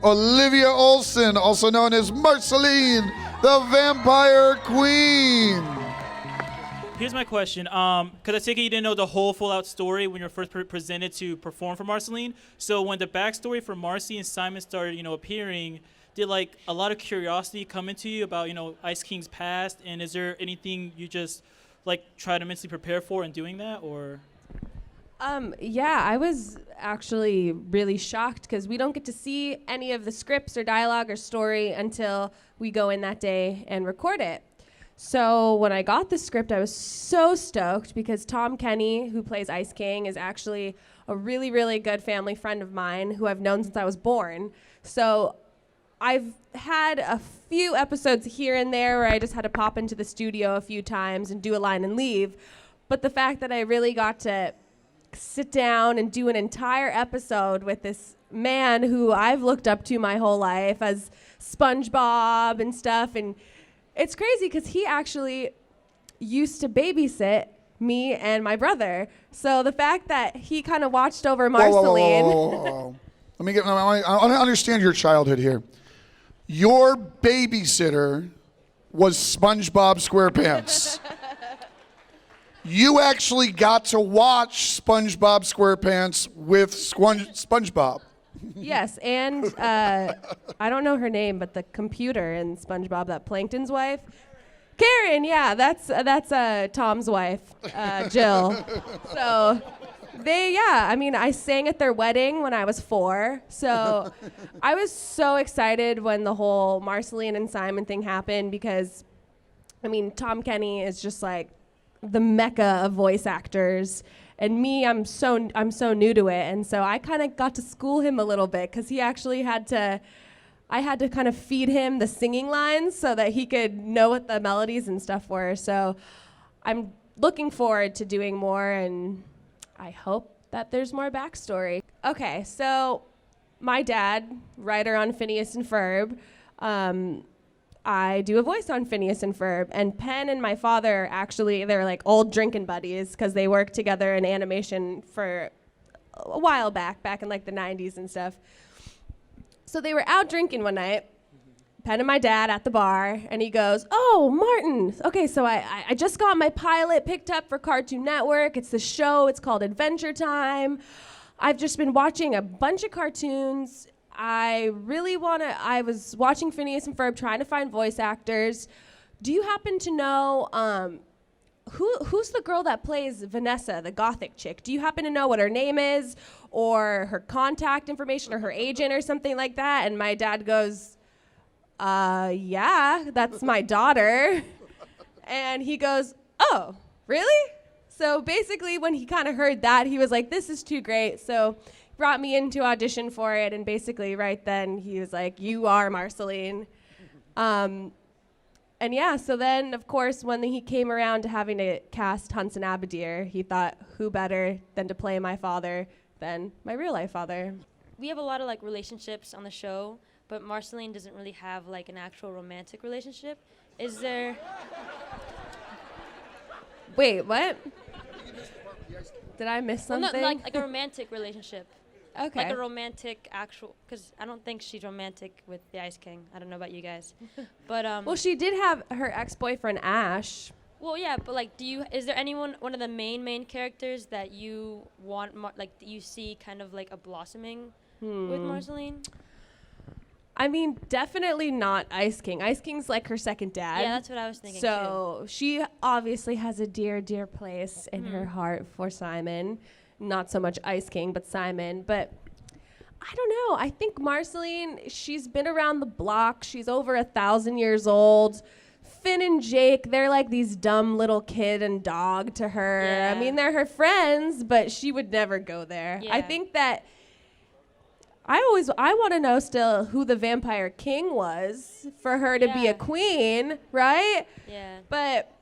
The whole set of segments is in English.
Olivia Olson, also known as Marceline The Vampire Queen. Here's my question, because I take it you didn't know the whole full-out story when you were first presented to perform for Marceline. So when the backstory for Marcy and Simon started, appearing, did a lot of curiosity come into you about, Ice King's past? And is there anything you just try to mentally prepare for in doing that, or? Yeah, I was actually really shocked because we don't get to see any of the scripts or dialogue or story until we go in that day and record it. So when I got the script, I was so stoked because Tom Kenny, who plays Ice King, is actually a really, really good family friend of mine who I've known since I was born. So I've had a few episodes here and there where I just had to pop into the studio a few times and do a line and leave. But the fact that I really got to sit down and do an entire episode with this man who I've looked up to my whole life as SpongeBob and stuff, and it's crazy because he actually used to babysit me and my brother. So the fact that he kind of watched over Marceline. Whoa. I understand your childhood here. Your babysitter was SpongeBob SquarePants. You actually got to watch SpongeBob SquarePants with SpongeBob. Yes, and I don't know her name, but the computer in SpongeBob, that Plankton's wife, Karen. Yeah, that's Tom's wife, Jill. So I sang at their wedding when I was 4. So I was so excited when the whole Marceline and Simon thing happened because, Tom Kenny is just the mecca of voice actors. And me, I'm so new to it, and so I kind of got to school him a little bit because he actually I had to kind of feed him the singing lines so that he could know what the melodies and stuff were. So I'm looking forward to doing more, and I hope that there's more backstory. Okay, so my dad, writer on Phineas and Ferb, I do a voice on Phineas and Ferb, and Penn and my father they're old drinking buddies because they worked together in animation for a while back in the 90s and stuff. So they were out drinking one night, Penn and my dad at the bar, and he goes, "Oh, Martin, okay, so I just got my pilot picked up for Cartoon Network. It's the show, it's called Adventure Time. I've just been watching a bunch of cartoons. I was watching Phineas and Ferb trying to find voice actors. Do you happen to know who's the girl that plays Vanessa, the gothic chick? Do you happen to know what her name is or her contact information or her agent or something like that?" And my dad goes, "Yeah, that's my daughter." And he goes, "Oh, really?" So basically when he kind of heard that, he was like, "This is too great." So brought me in to audition for it, and basically right then he was like, "You are Marceline." And yeah, so then of course when he came around to having to cast Hunson Abadir, he thought who better than to play my father than my real life father. We have a lot of relationships on the show, but Marceline doesn't really have an actual romantic relationship. Is there? Wait, what? Did I miss something? Well, no, like a romantic relationship. Okay. Like a romantic actual, because I don't think she's romantic with the Ice King. I don't know about you guys, but Well, she did have her ex-boyfriend Ash. Well, yeah, but is there one of the main characters that you want, that you see kind of a blossoming with Marceline? Definitely not Ice King. Ice King's her second dad. Yeah, that's what I was thinking So she obviously has a dear, dear place in her heart for Simon. Not so much Ice King, but Simon. But I don't know. I think Marceline, she's been around the block. She's over 1,000 years old. Finn and Jake, they're these dumb little kid and dog to her. Yeah. They're her friends, but she would never go there. Yeah. I think that I want to know still who the Vampire King was for her to be a queen, right? Yeah. But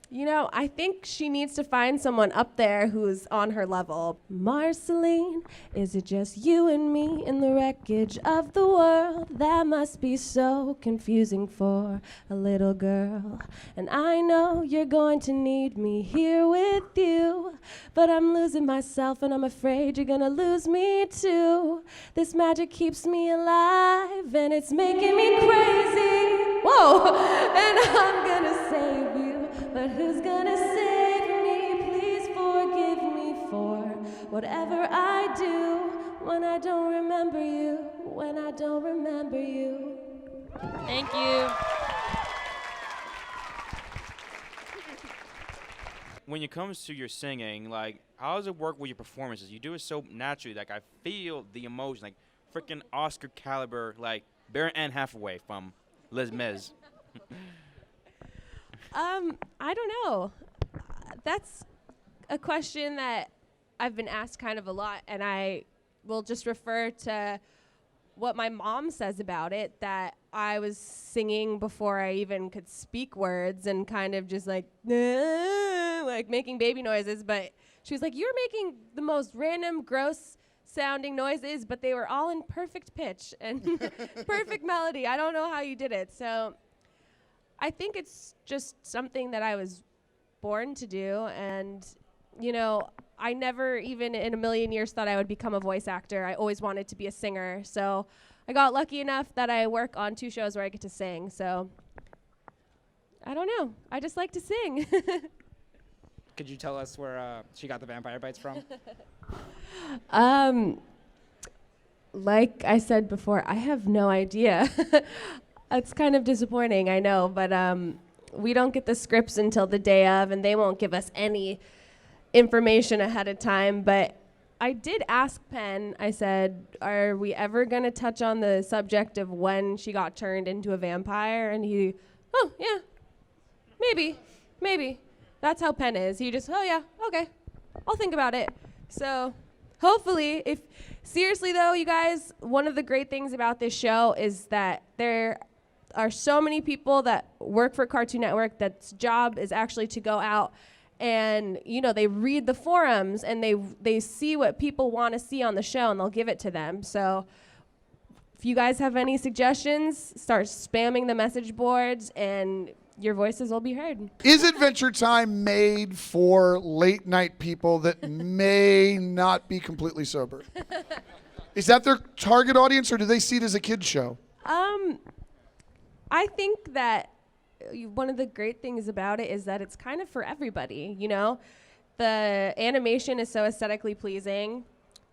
You know, I think she needs to find someone up there who's on her level. Marceline, is it just you and me in the wreckage of the world? That must be so confusing for a little girl. And I know you're going to need me here with you, but I'm losing myself and I'm afraid you're gonna lose me too. This magic keeps me alive and it's making me crazy. Whoa! And I'm gonna save you. But who's gonna save me? Please forgive me for whatever I do when I don't remember you, when I don't remember you. Thank you. When it comes to your singing, like, how does it work with your performances? You do it so naturally, like, I feel the emotion, like, freaking Oscar caliber, like, Barry Ann Hathaway from Les Mis. I don't know. That's a question that I've been asked kind of a lot, and I will just refer to what my mom says about it, that I was singing before I even could speak words and kind of just like making baby noises, but she was like, you're making the most random, gross sounding noises, but they were all in perfect pitch and perfect melody. I don't know how you did it. So I think it's just something that I was born to do, and, you know, I never even in a million years thought I would become a voice actor. I always wanted to be a singer, so I got lucky enough that I work on 2 shows where I get to sing, so I don't know. I just like to sing. Could you tell us where she got the vampire bites from? Like I said before, I have no idea. It's kind of disappointing, I know, but we don't get the scripts until the day of, and they won't give us any information ahead of time. But I did ask Penn, I said, are we ever going to touch on the subject of when she got turned into a vampire? And he, oh, yeah, maybe. That's how Penn is. He just, oh, yeah, okay, I'll think about it. So hopefully, seriously though, you guys, one of the great things about this show is that there are so many people that work for Cartoon Network that's job is actually to go out and, you know, they read the forums and they see what people want to see on the show and they'll give it to them. So if you guys have any suggestions, start spamming the message boards and your voices will be heard. Is Adventure Time made for late night people that may not be completely sober? Is that their target audience, or do they see it as a kid's show? I think that one of the great things about it is that it's kind of for everybody, you know? The animation is so aesthetically pleasing,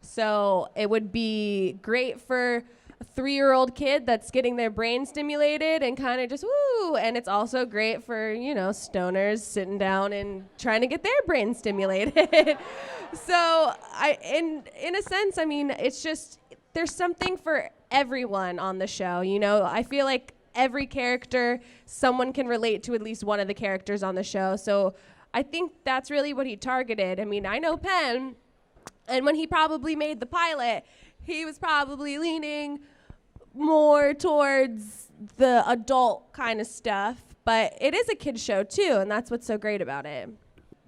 so it would be great for a 3-year-old kid that's getting their brain stimulated and kind of just woo, and it's also great for, you know, stoners sitting down and trying to get their brain stimulated. So in a sense, I mean, it's just, there's something for everyone on the show, you know? I feel like every character, someone can relate to at least one of the characters on the show. So I think that's really what he targeted. I mean, I know Penn, and when he probably made the pilot, he was probably leaning more towards the adult kind of stuff, but it is a kid's show too, and that's what's so great about it.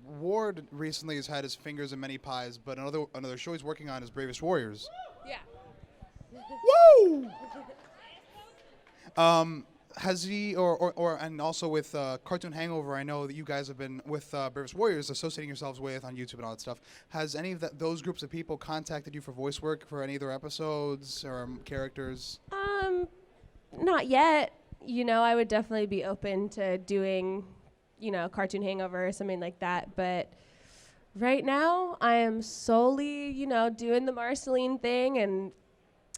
Ward recently has had his fingers in many pies, but another show he's working on is Bravest Warriors. Yeah. Woo! Has he, and also with Cartoon Hangover, I know that you guys have been with Bravest Warriors, associating yourselves with on YouTube and all that stuff. Has any of those groups of people contacted you for voice work for any of their episodes or characters? Not yet. You know, I would definitely be open to doing, you know, Cartoon Hangover or something like that. But right now, I am solely, you know, doing the Marceline thing, and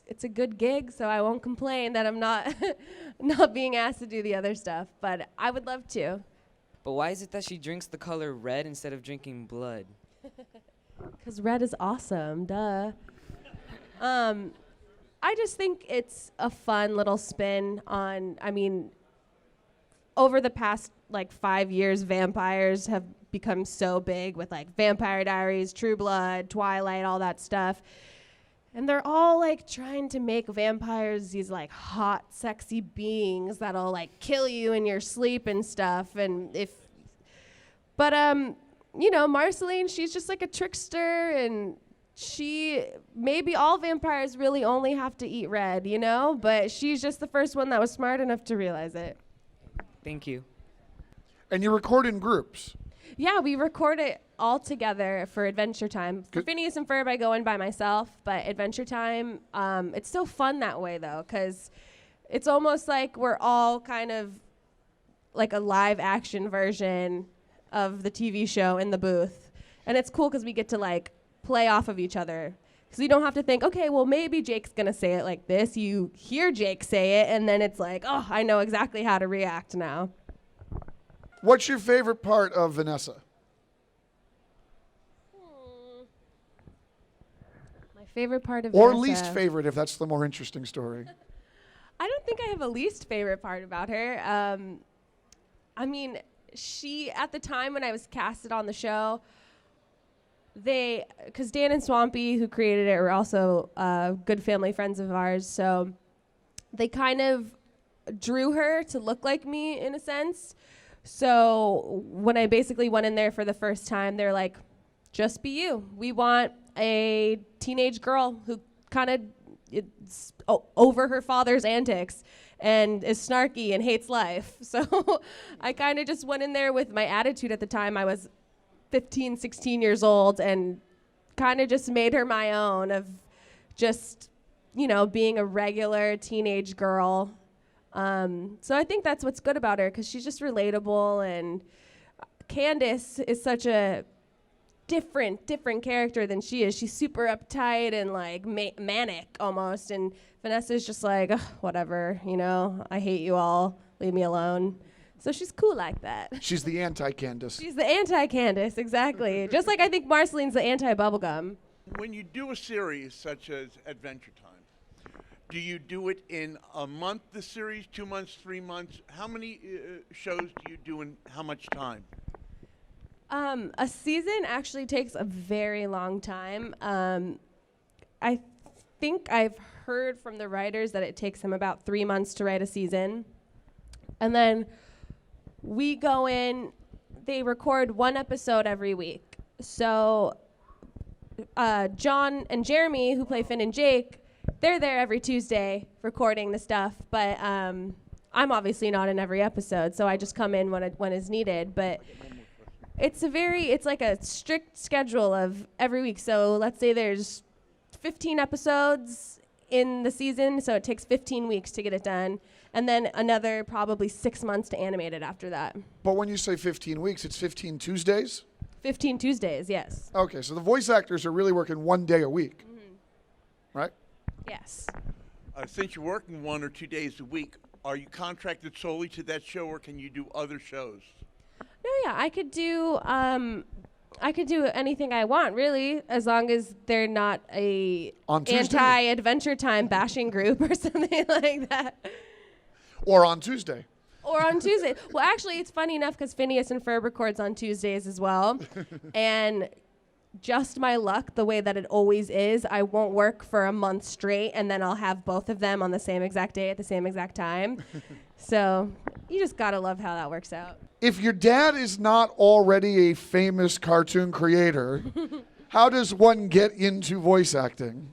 it's a good gig, so I won't complain that I'm not not being asked to do the other stuff, but I would love to. But why is it that she drinks the color red instead of drinking blood? 'Cause red is awesome, duh. I just think it's a fun little spin on, I mean, over the past, 5 years, vampires have become so big with, Vampire Diaries, True Blood, Twilight, all that stuff. And they're all trying to make vampires these hot, sexy beings that'll kill you in your sleep and stuff. And if But you know, Marceline, she's just like a trickster, and maybe all vampires really only have to eat red, you know? But she's just the first one that was smart enough to realize it. Thank you. And you record in groups. Yeah, we record it all together for Adventure Time. For Phineas and Ferb, I go in by myself, but Adventure Time, it's so fun that way, though, because it's almost like we're all kind of like a live action version of the TV show in the booth. And it's cool because we get to like play off of each other. Because you don't have to think, okay, well, maybe Jake's going to say it like this. You hear Jake say it, and then it's like, oh, I know exactly how to react now. What's your favorite part of Vanessa? My favorite part of Or Vanessa. least favorite, if that's the more interesting story. I don't think I have a least favorite part about her. I mean, at the time when I was casted on the show, because Dan and Swampy, who created it, were also good family friends of ours, so they kind of drew her to look like me in a sense. So when I basically went in there for the first time, they're like, just be you. We want a teenage girl who kind of is over her father's antics and is snarky and hates life. So I kind of just went in there with my attitude at the time. I was 15, 16 years old, and kind of just made her my own of just, you know, being a regular teenage girl. So I think that's what's good about her, because she's just relatable, and Candace is such a different character than she is. She's super uptight and like manic almost, and Vanessa's just like, whatever, you know, I hate you all, leave me alone. So she's cool like that. She's the anti-Candace. She's the anti-Candace, exactly. Just like I think Marceline's the anti-Bubblegum. When you do a series such as Adventure Time, do you do it in a month, the series, 2 months, 3 months? How many shows do you do in how much time? A season actually takes a very long time. I think I've heard from the writers that it takes them about 3 months to write a season. And then we go in, they record one episode every week. So John and Jeremy, who play Finn and Jake, they're there every Tuesday recording the stuff. But I'm obviously not in every episode, so I just come in when it's needed. But it's like a strict schedule of every week. So let's say there's 15 episodes in the season, so it takes 15 weeks to get it done. And then another probably 6 months to animate it after that. But when you say 15 weeks, it's 15 Tuesdays? 15 Tuesdays, yes. Okay, so the voice actors are really working 1 day a week, right? Yes. Since you're working 1 or 2 days a week, are you contracted solely to that show, or can you do other shows? No, yeah, I could do anything I want, really, as long as they're not a On Tuesday. anti-Adventure Time bashing group or something like that. Or on Tuesday. Or on Tuesday. Well, actually, it's funny enough because Phineas and Ferb records on Tuesdays as well. And just my luck, the way that it always is, I won't work for a month straight, and then I'll have both of them on the same exact day at the same exact time. So you just got to love how that works out. If your dad is not already a famous cartoon creator, how does one get into voice acting?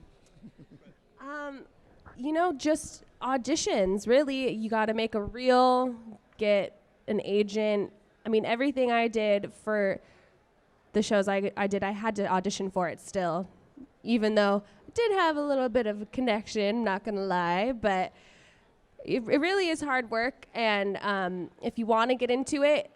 You know, just auditions, really. You got to make a reel, get an agent. I mean, everything I did for the shows I did, I had to audition for it still, even though I did have a little bit of a connection, not going to lie, but it really is hard work, and if you want to get into it,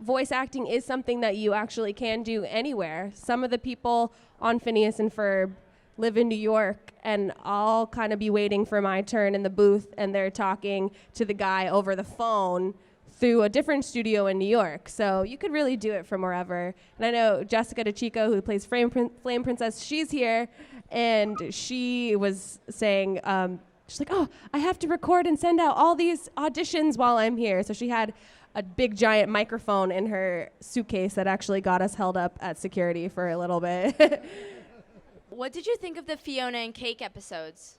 voice acting is something that you actually can do anywhere. Some of the people on Phineas and Ferb live in New York, and I'll kind of be waiting for my turn in the booth, and they're talking to the guy over the phone through a different studio in New York. So you could really do it from wherever. And I know Jessica DeChico, who plays Flame Princess, she's here, and she was saying, she's like, oh, I have to record and send out all these auditions while I'm here. So she had a big giant microphone in her suitcase that actually got us held up at security for a little bit. What did you think of the Fionna and Cake episodes?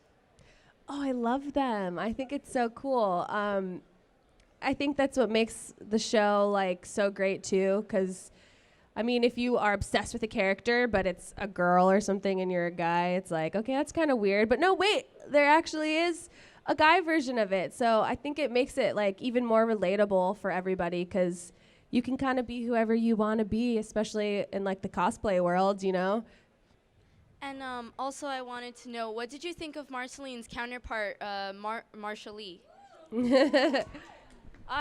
Oh, I love them. I think it's so cool. I think that's what makes the show like so great too, because I mean, if you are obsessed with a character, but it's a girl or something and you're a guy, it's like, okay, that's kind of weird. But no, wait, there actually is a guy version of it. So I think it makes it like even more relatable for everybody because you can kind of be whoever you want to be, especially in like the cosplay world, you know? And also, I wanted to know, what did you think of Marceline's counterpart, Marcia Lee?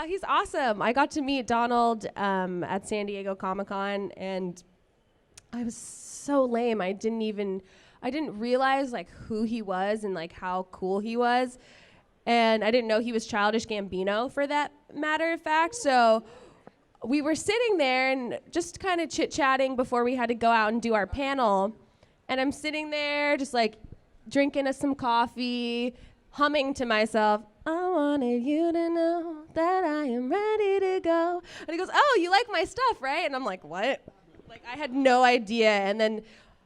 He's awesome. I got to meet Donald at San Diego Comic-Con, and I was so lame. I didn't realize like who he was and like how cool he was, and I didn't know he was Childish Gambino for that matter of fact. So we were sitting there and just kind of chit-chatting before we had to go out and do our panel, and I'm sitting there just like drinking some coffee, humming to myself, I wanted you to know that I am ready to go. And he goes, oh, you like my stuff, right? And I'm like, what? Like, I had no idea. And then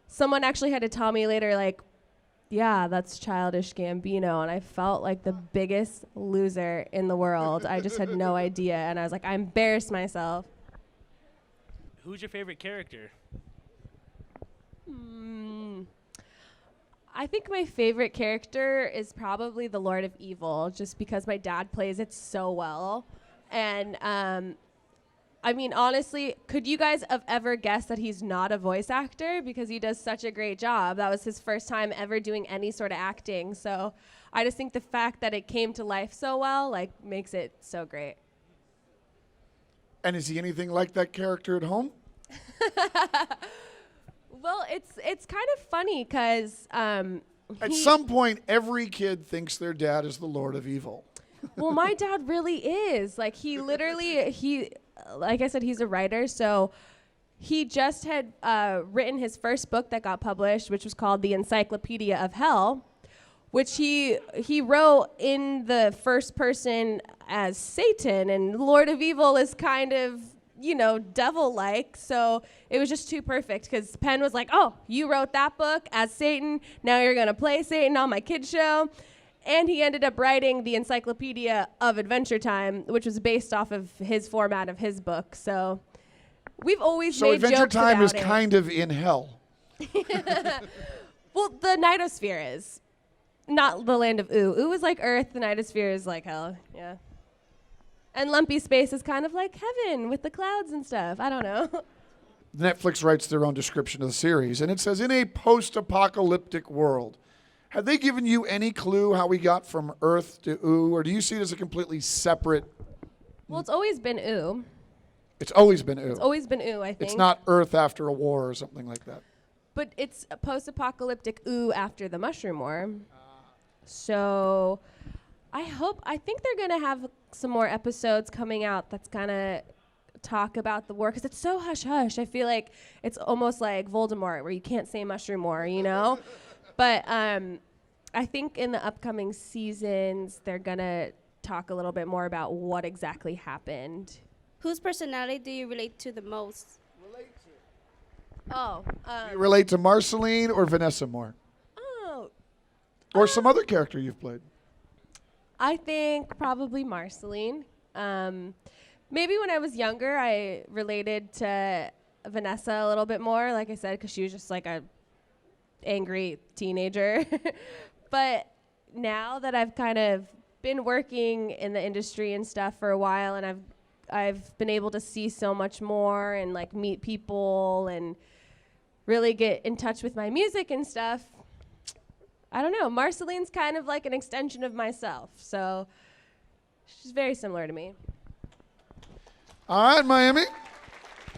someone actually had to tell me later, like, yeah, that's Childish Gambino. And I felt like the biggest loser in the world. I just had no idea. And I was like, I embarrassed myself. Who's your favorite character? I think my favorite character is probably the Lord of Evil, just because my dad plays it so well. And I mean, honestly, could you guys have ever guessed that he's not a voice actor? Because he does such a great job. That was his first time ever doing any sort of acting. So I just think the fact that it came to life so well, like, makes it so great. And is he anything like that character at home? Well, it's kind of funny because at some point, every kid thinks their dad is the Lord of Evil. Well, my dad really is. Like, he literally, like I said, he's a writer. So he just had written his first book that got published, which was called The Encyclopedia of Hell, which he wrote in the first person as Satan. And Lord of Evil is kind of, you know, devil-like. So it was just too perfect because Penn was like, oh, you wrote that book as Satan. Now you're going to play Satan on my kid's show. And he ended up writing the Encyclopedia of Adventure Time, which was based off of his format of his book. So we've always made Adventure jokes Time about is it. kind of in hell. Well, the Nightosphere is. Not the land of Ooh. Ooh is like Earth. The Nightosphere is like hell. Yeah. And Lumpy Space is kind of like heaven with the clouds and stuff. I don't know. Netflix writes their own description of the series, and it says, in a post-apocalyptic world. Have they given you any clue how we got from Earth to Ooh, or do you see it as a completely separate? Well, it's always been Ooh. It's always been Ooh. It's always been Ooh, I think. It's not Earth after a war or something like that. But it's a post-apocalyptic Ooh after the Mushroom War. So I think they're going to have some more episodes coming out that's going to talk about the war, because it's so hush-hush. I feel like it's almost like Voldemort, where you can't say Mushroom War, you know? But I think in the upcoming seasons, they're going to talk a little bit more about what exactly happened. Whose personality do you relate to the most? Oh. Do you relate to Marceline or Vanessa more? Oh. Or some other character you've played? I think probably Marceline. Maybe when I was younger, I related to Vanessa a little bit more, like I said, because she was just like a angry teenager. But now that I've kind of been working in the industry and stuff for a while, and I've been able to see so much more and like meet people and really get in touch with my music and stuff, I don't know. Marceline's kind of like an extension of myself. So she's very similar to me. All right, Miami.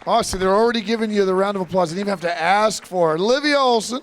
Oh, see, they're already giving you the round of applause. They didn't even have to ask for it. Olivia Olson.